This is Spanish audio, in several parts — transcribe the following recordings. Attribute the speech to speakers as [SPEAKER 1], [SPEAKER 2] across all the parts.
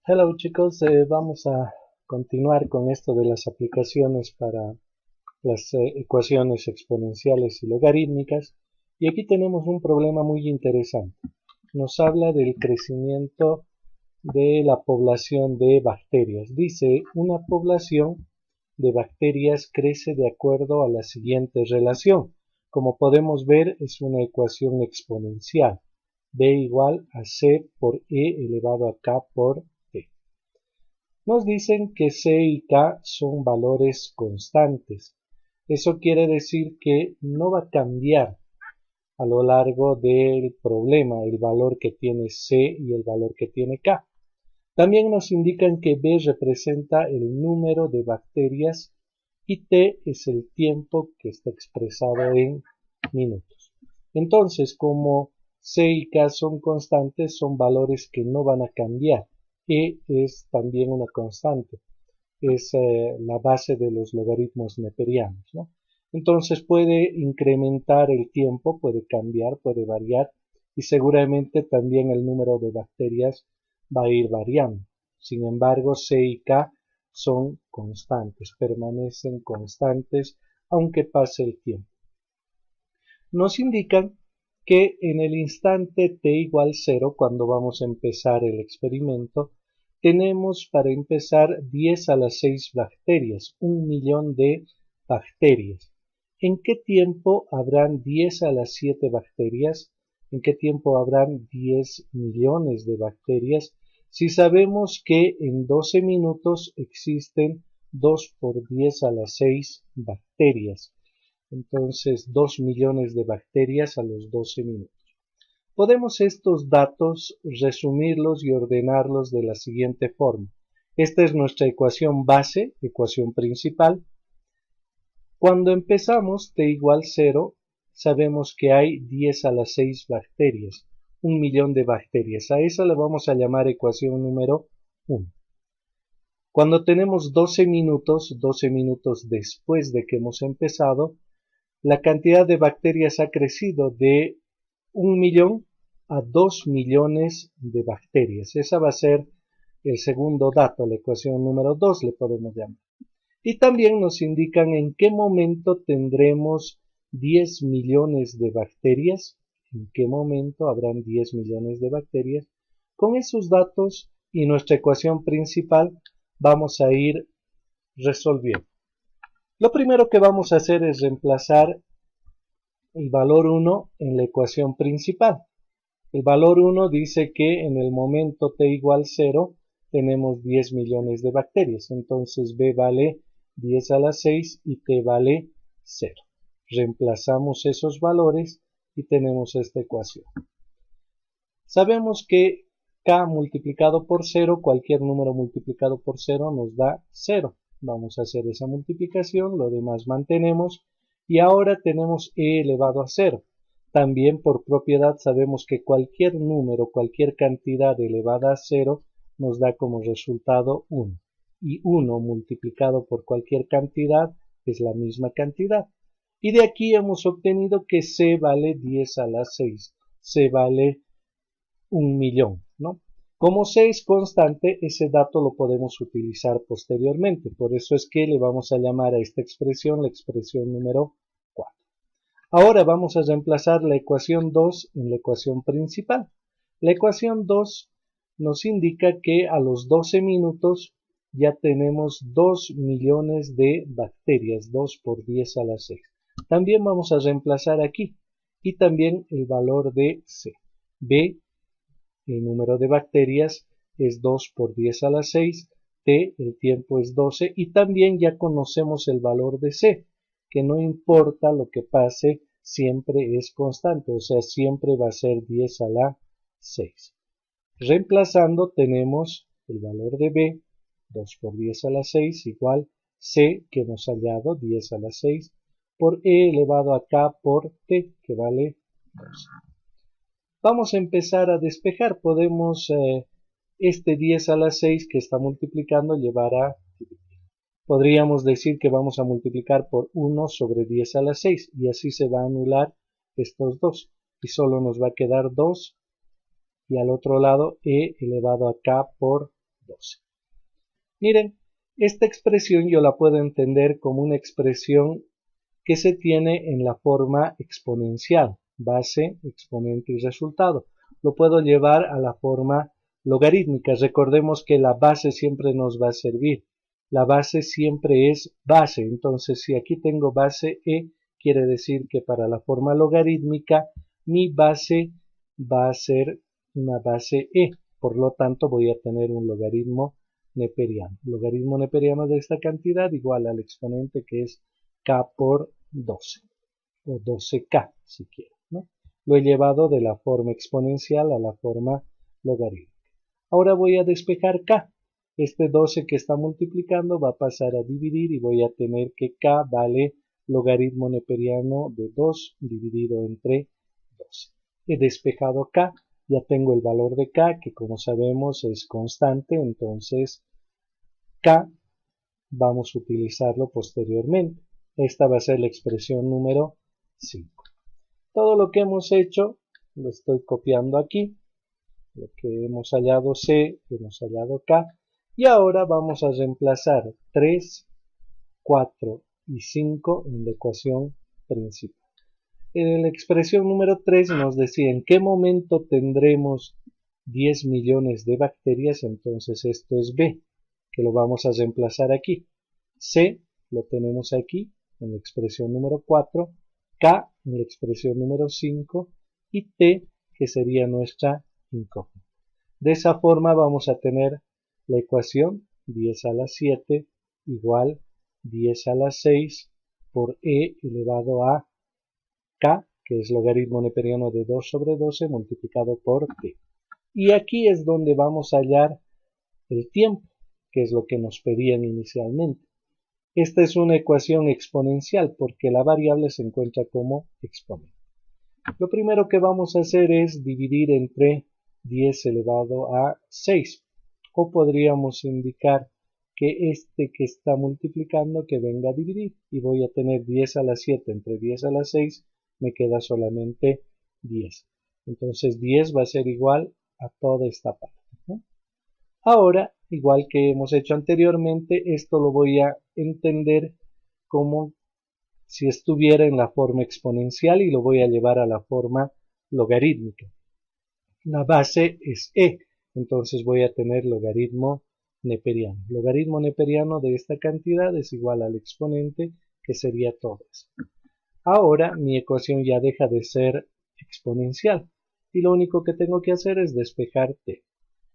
[SPEAKER 1] Hello chicos, vamos a continuar con esto de las aplicaciones para las ecuaciones exponenciales y logarítmicas. Y aquí tenemos un problema muy interesante. Nos habla del crecimiento de la población de bacterias. Dice, una población de bacterias crece de acuerdo a la siguiente relación. Como podemos ver, es una ecuación exponencial. B igual a C por E elevado a K por T. Nos dicen que C y K son valores constantes. Eso quiere decir que no va a cambiar a lo largo del problema el valor que tiene C y el valor que tiene K. También nos indican que B representa el número de bacterias y T es el tiempo que está expresado en minutos. Entonces, como C y K son constantes, son valores que no van a cambiar. E es también una constante, es la base de los logaritmos neperianos, ¿no? Entonces puede incrementar el tiempo, puede cambiar, puede variar y seguramente también el número de bacterias va a ir variando. Sin embargo, C y K son constantes, permanecen constantes aunque pase el tiempo. Nos indican que en el instante t igual 0, cuando vamos a empezar el experimento, tenemos para empezar 10 a la 6 bacterias, 1.000.000 de bacterias. ¿En qué tiempo habrán 10 a las 7 bacterias? ¿En qué tiempo habrán 10 millones de bacterias? Si sabemos que en 12 minutos existen 2 por 10 a las 6 bacterias. Entonces 2 millones de bacterias a los 12 minutos. Podemos estos datos resumirlos y ordenarlos de la siguiente forma. Esta es nuestra ecuación base, ecuación principal. Cuando empezamos t igual 0, sabemos que hay 10 a las 6 bacterias, 1.000.000 de bacterias. A esa le vamos a llamar ecuación número 1. Cuando tenemos 12 minutos después de que hemos empezado, la cantidad de bacterias ha crecido de 1.000.000 a 2 millones de bacterias. Esa va a ser el segundo dato, la ecuación número 2 le podemos llamar. Y también nos indican en qué momento tendremos 10 millones de bacterias, en qué momento habrán 10 millones de bacterias. Con esos datos y nuestra ecuación principal vamos a ir resolviendo. Lo primero que vamos a hacer es reemplazar el valor 1 en la ecuación principal. El valor 1 dice que en el momento t igual 0 tenemos 10 millones de bacterias. Entonces B vale 10 a la 6 y t vale 0. Reemplazamos esos valores y tenemos esta ecuación. Sabemos que k multiplicado por 0, cualquier número multiplicado por 0 nos da 0. Vamos a hacer esa multiplicación, lo demás mantenemos y ahora tenemos e elevado a 0. También por propiedad sabemos que cualquier número, cualquier cantidad elevada a 0 nos da como resultado 1. Y 1 multiplicado por cualquier cantidad es la misma cantidad. Y de aquí hemos obtenido que c vale 10 a la 6. C vale 1.000.000, ¿no? Como C es constante, ese dato lo podemos utilizar posteriormente. Por eso es que le vamos a llamar a esta expresión la expresión número 4. Ahora vamos a reemplazar la ecuación 2 en la ecuación principal. La ecuación 2 nos indica que a los 12 minutos ya tenemos 2 millones de bacterias, 2 por 10 a la 6. También vamos a reemplazar aquí y también el valor de C. B, el número de bacterias, es 2 por 10 a la 6, T, el tiempo es 12 y también ya conocemos el valor de C, que no importa lo que pase, siempre es constante, o sea, siempre va a ser 10 a la 6. Reemplazando tenemos el valor de B, 2 por 10 a la 6 igual C, que hemos hallado, 10 a la 6, por E elevado a K por T, que vale 12. Vamos a empezar a despejar. Podemos este 10 a la 6 que está multiplicando llevar a... Podríamos decir que vamos a multiplicar por 1 sobre 10 a la 6 y así se va a anular estos dos. Y solo nos va a quedar 2 y al otro lado e elevado a k por 12. Miren, esta expresión yo la puedo entender como una expresión que se tiene en la forma exponencial, base, exponente y resultado. Lo puedo llevar a la forma logarítmica. Recordemos que la base siempre nos va a servir. La base siempre es base. Entonces, si aquí tengo base e, quiere decir que para la forma logarítmica, mi base va a ser una base e. Por lo tanto, voy a tener un logaritmo neperiano. Logaritmo neperiano de esta cantidad igual al exponente que es k por 12 o 12k si quiero, ¿no? Lo he llevado de la forma exponencial a la forma logarítmica. Ahora voy a despejar k. Este 12 que está multiplicando va a pasar a dividir y voy a tener que k vale logaritmo neperiano de 2 dividido entre 12. He despejado k, ya tengo el valor de k que como sabemos es constante, entonces k vamos a utilizarlo posteriormente. Esta va a ser la expresión número 5. Todo lo que hemos hecho lo estoy copiando aquí. Lo que hemos hallado C, hemos hallado K. Y ahora vamos a reemplazar 3, 4 y 5 en la ecuación principal. En la expresión número 3 nos decía en qué momento tendremos 10 millones de bacterias, entonces esto es B, que lo vamos a reemplazar aquí. C lo tenemos aquí en la expresión número 4, K en la expresión número 5 y T que sería nuestra incógnita. De esa forma vamos a tener la ecuación 10 a la 7 igual 10 a la 6 por E elevado a K, que es logaritmo neperiano de 2 sobre 12 multiplicado por T. Y aquí es donde vamos a hallar el tiempo, que es lo que nos pedían inicialmente. Esta es una ecuación exponencial porque la variable se encuentra como exponente. Lo primero que vamos a hacer es dividir entre 10 elevado a 6. O podríamos indicar que este que está multiplicando que venga a dividir. Y voy a tener 10 a la 7 entre 10 a la 6. Me queda solamente 10. Entonces 10 va a ser igual a toda esta parte, ¿no? Ahora, igual que hemos hecho anteriormente, esto lo voy a entender como si estuviera en la forma exponencial y lo voy a llevar a la forma logarítmica. La base es e, entonces voy a tener logaritmo neperiano. Logaritmo neperiano de esta cantidad es igual al exponente, que sería todo eso. Ahora mi ecuación ya deja de ser exponencial y lo único que tengo que hacer es despejar t.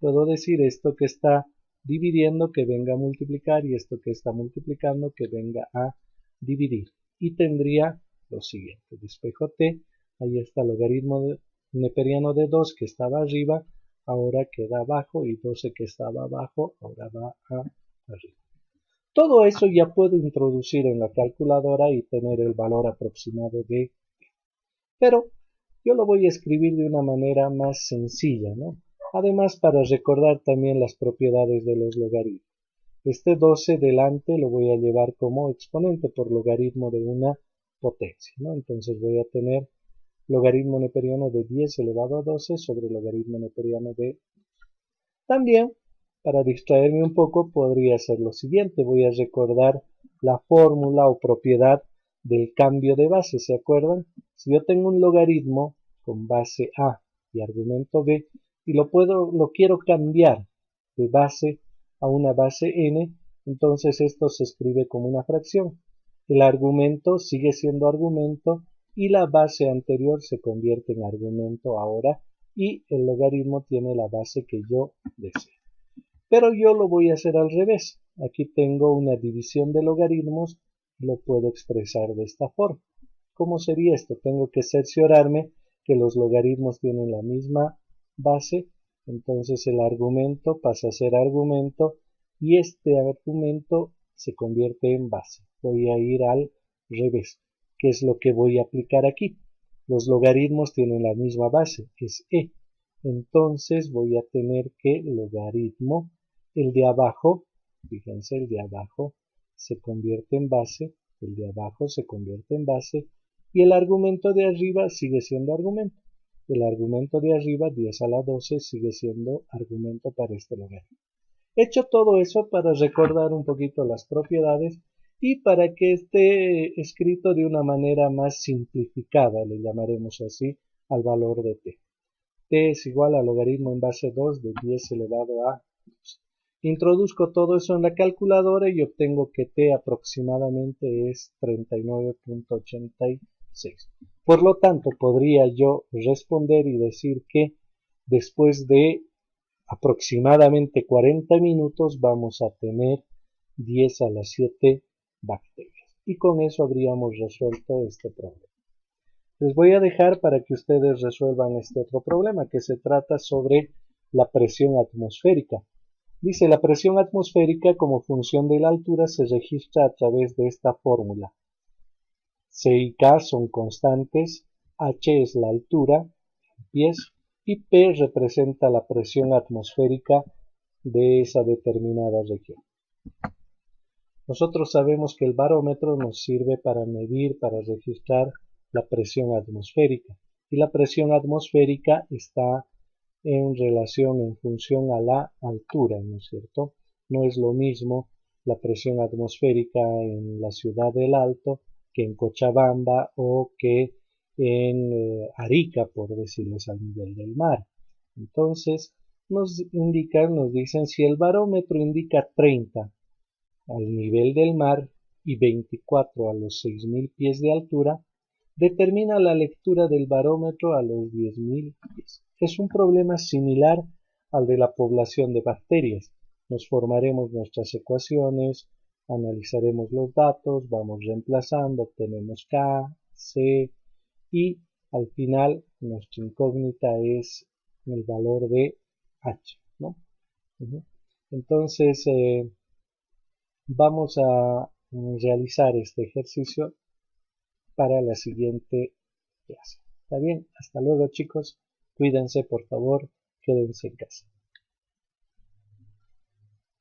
[SPEAKER 1] Puedo decir esto que está dividiendo que venga a multiplicar y esto que está multiplicando que venga a dividir. Y tendría lo siguiente, despejo t, ahí está el logaritmo neperiano de 2 que estaba arriba, ahora queda abajo y 12 que estaba abajo, ahora va a arriba. Todo eso ya puedo introducir en la calculadora y tener el valor aproximado de, pero yo lo voy a escribir de una manera más sencilla, ¿no? Además, para recordar también las propiedades de los logaritmos. Este 12 delante lo voy a llevar como exponente por logaritmo de una potencia, ¿no? Entonces voy a tener logaritmo neperiano de 10 elevado a 12 sobre logaritmo neperiano de... También, para distraerme un poco, podría hacer lo siguiente. Voy a recordar la fórmula o propiedad del cambio de base, ¿se acuerdan? Si yo tengo un logaritmo con base A y argumento B, y lo quiero cambiar de base a una base n, entonces esto se escribe como una fracción. El argumento sigue siendo argumento y la base anterior se convierte en argumento ahora y el logaritmo tiene la base que yo deseo. Pero yo lo voy a hacer al revés. Aquí tengo una división de logaritmos y lo puedo expresar de esta forma. ¿Cómo sería esto? Tengo que cerciorarme que los logaritmos tienen la misma base, entonces el argumento pasa a ser argumento y este argumento se convierte en base. Voy a ir al revés. ¿Qué es lo que voy a aplicar aquí? Los logaritmos tienen la misma base, es e. Entonces voy a tener que logaritmo, el de abajo, fíjense, el de abajo se convierte en base, el de abajo se convierte en base y el argumento de arriba sigue siendo argumento. El argumento de arriba, 10 a la 12, sigue siendo argumento para este logaritmo. He hecho todo eso para recordar un poquito las propiedades y para que esté escrito de una manera más simplificada, le llamaremos así, al valor de t. T es igual al logaritmo en base 2 de 10 elevado a 2. Introduzco todo eso en la calculadora y obtengo que t aproximadamente es 39.86. Por lo tanto, podría yo responder y decir que después de aproximadamente 40 minutos vamos a tener 10 a la 7 bacterias. Y con eso habríamos resuelto este problema. Les voy a dejar para que ustedes resuelvan este otro problema que se trata sobre la presión atmosférica. Dice, la presión atmosférica como función de la altura se registra a través de esta fórmula. C y K son constantes, H es la altura, pies, y P representa la presión atmosférica de esa determinada región. Nosotros sabemos que el barómetro nos sirve para medir, para registrar la presión atmosférica. Y la presión atmosférica está en relación, en función a la altura, ¿no es cierto? No es lo mismo la presión atmosférica en la ciudad del Alto que en Cochabamba o que en Arica, por decirles al nivel del mar. Entonces, nos dicen si el barómetro indica 30 al nivel del mar y 24 a los 6.000 pies de altura, determina la lectura del barómetro a los 10.000 pies. Es un problema similar al de la población de bacterias. Nos formaremos nuestras ecuaciones, analizaremos los datos, vamos reemplazando, obtenemos K, C y al final nuestra incógnita es el valor de H, ¿no? Entonces, vamos a realizar este ejercicio para la siguiente clase. ¿Está bien? Hasta luego, chicos. Cuídense, por favor. Quédense en casa.